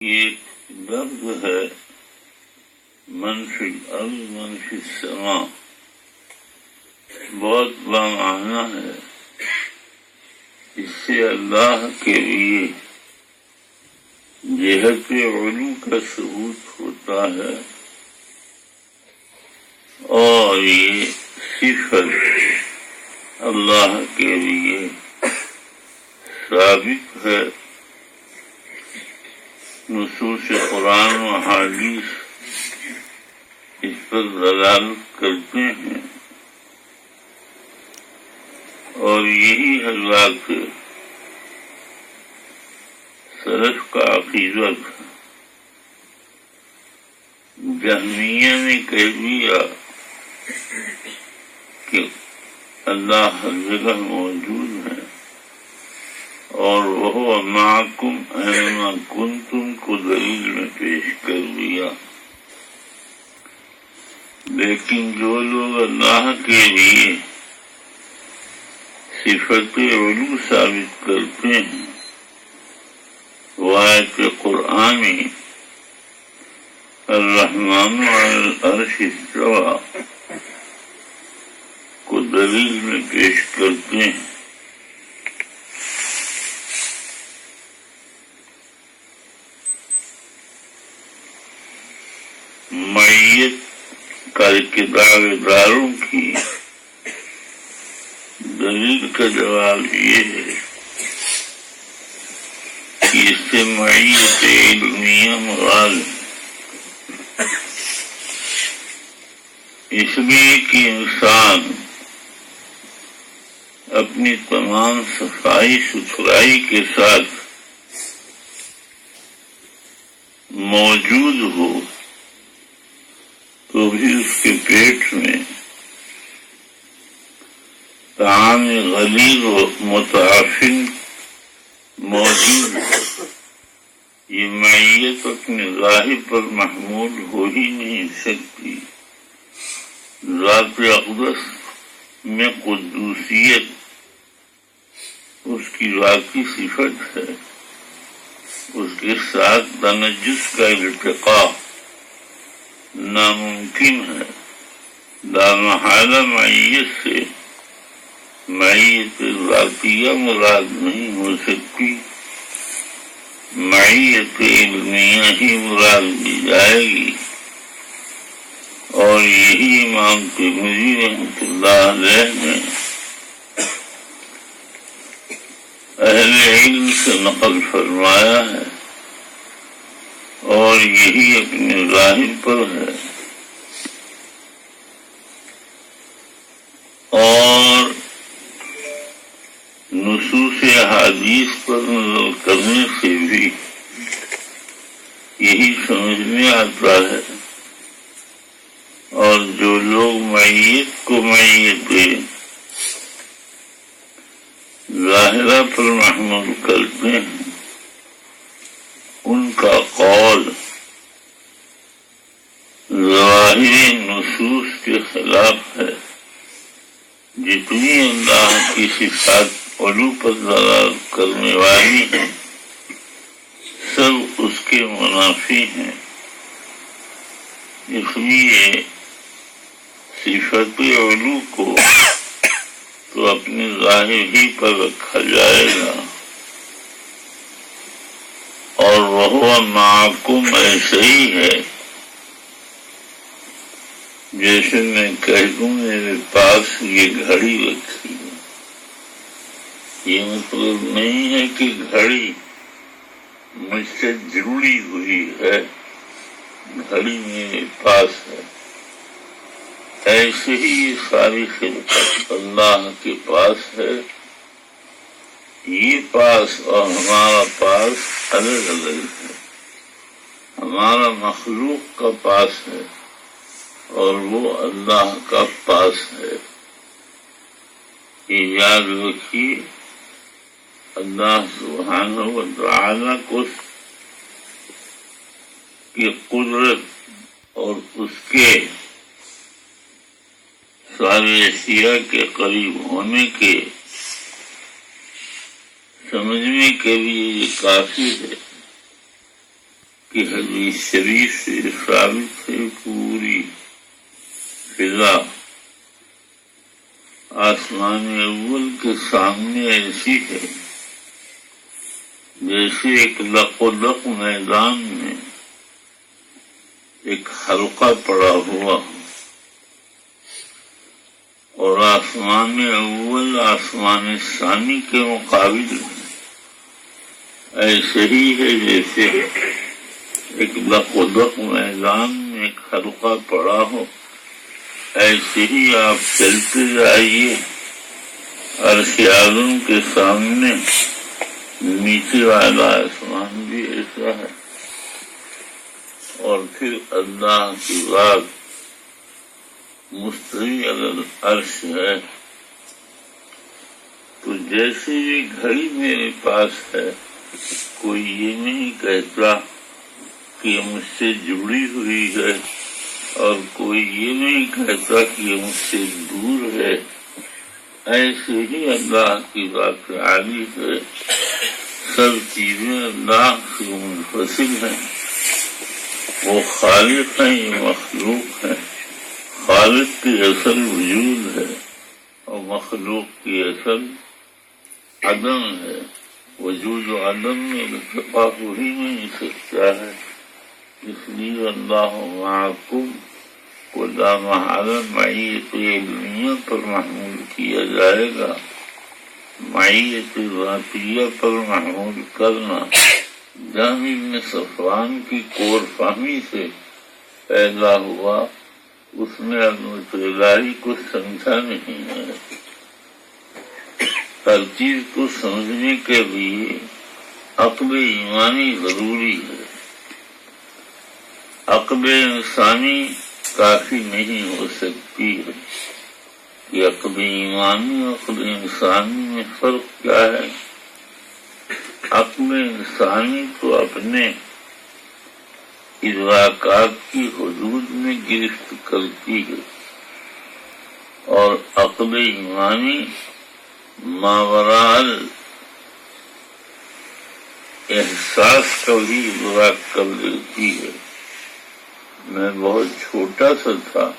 ایک لفظ ہے من فی الارض من فی السماء، بہت بامعنی ہے۔ اس سے اللہ کے لیے جہت علو کا ثبوت ہوتا ہے، اور یہ صفت اللہ کے لیے ثابت ہے۔ نصوص قرآن و حدیث اس پر دلالت کرتے ہیں، اور یہی حضرات سلف کا عقیدہ تھا۔ جہمیہ نے کہہ دیا کہ اللہ ہر جگہ موجود ہے، اور وہ معکم اینما کنتم کو دلیل میں پیش کر دیا۔ لیکن جو لوگ اللہ کے لیے صفت علو ثابت کرتے ہیں، وہ آیت قرآنی الرحمن علی العرش استویٰ کو دلیل میں پیش کرتے ہیں۔ معیت کے دعوے داروں کی دلیل کا جواب یہ ہے کہ اس سے معیت علمیہ مراد ہے، اس لیے کہ انسان اپنی تمام صفائی ستھرائی کے ساتھ موجود ہو تو بھی اس کے پیٹ میں طعام غلیظ و متعفن موجود ہے۔ یہ معیت اپنے ظاہر پر محمول ہو ہی نہیں سکتی۔ ذات اقدس میں قدوسیت اس کی ذاتی صفت ہے، اس کے ساتھ تنجس کا ارتقاء ناممکن ہے۔ لامحالہ معیت سے معیت ذاتیہ مراد نہیں ہو سکتی، معیت علمیہ ہی مراد دی جائے گی، اور یہی امام ترمذی رحمۃ اللہ علیہ نے اہل علم سے نقل فرمایا ہے، اور یہی اپنے ظاہر پر ہے۔ اور نصوص احادیث پر نظر کرنے سے بھی یہی سمجھ میں آتا ہے، اور جو لوگ معیت کو معیت ظاہرہ پر محمول کرتے ہیں، ان کا قول ظواہر نصوص کے خلاف ہے۔ جتنی اللہ کی صفات علو پر دلالت کرنے والی ہیں، سب اس کے منافی ہیں۔ اس لیے صفت علو کو تو اپنے ظاہر ہی پر رکھا جائے گا، اور وہ معکم ایسے ہی ہے جیسے میں کہہ دوں میرے پاس یہ گھڑی رکھی ہے۔ یہ مطلب نہیں ہے کہ گھڑی مجھ سے جڑی ہوئی ہے، گھڑی میرے پاس ہے۔ ایسے ہی یہ ساری خلقت اللہ کے پاس ہے۔ یہ پاس اور ہمارا پاس الگ الگ ہے۔ ہمارا مخلوق کا پاس ہے، اور وہ اللہ کا پاس ہے۔ یہ یاد رکھیے، اللہ سبحانہ و تعالی کو کی قدرت اور اس کے ساری اشیاء کے قریب ہونے کے سمجھنے کے لیے یہ کافی ہے کہ حدیث شریف سے ثابت ہے پوری فضا آسمان اول کے سامنے ایسی ہے جیسے ایک لق و لق میدان میں ایک حلقہ پڑا ہوا اور آسمان اول آسمان ثانی کے مقابل میں ایسے ہی ہے جیسے ایک لق و لق میدان میں ایک حلقہ پڑا ہو. ایسے ہی آپ چلتے جائیے عرش اعظم کے سامنے نیچے والا آسمان بھی ایسا ہے اور پھر اللہ کی ذات مستوی علی العرش ہے. تو جیسے یہ گھڑی میرے پاس ہے کوئی یہ نہیں کہتا کہ یہ مجھ سے جڑی ہوئی ہے اور کوئی یہ نہیں کہتا کہ یہ مجھ سے دور ہے. ایسے ہی اللہ کی ذات عالی ہے. سب چیزیں اللہ سے منفصل ہیں. وہ خالق ہیں یہ مخلوق ہے. خالق کی اصل وجود ہے اور مخلوق کی اصل عدم ہے. وجود و عدم میں اتفاق ہو ہی نہیں سکتا ہے. اس لیے اللہ معکم کو لامحالہ معیت علمیہ پر محمول کیا جائے گا. معیت ذاتیہ پر محمول کرنا جہاں ابن صفوان کی کور فہمی سے پیدا ہوا اس میں عظمت الہی کو سمجھا نہیں ہے. ہر چیز کو سمجھنے کے لیے عقل ایمانی ضروری ہے. عقل انسانی کافی نہیں ہو سکتی ہے. کہ عقل ایمانی اور عقل انسانی میں فرق کیا ہے؟ عقل انسانی تو اپنے ادراکات کی حدود میں گرفت کرتی ہے اور عقل ایمانی ماوراء احساس کا بھی ادراک کر لیتی ہے. میں بہت چھوٹا سا تھا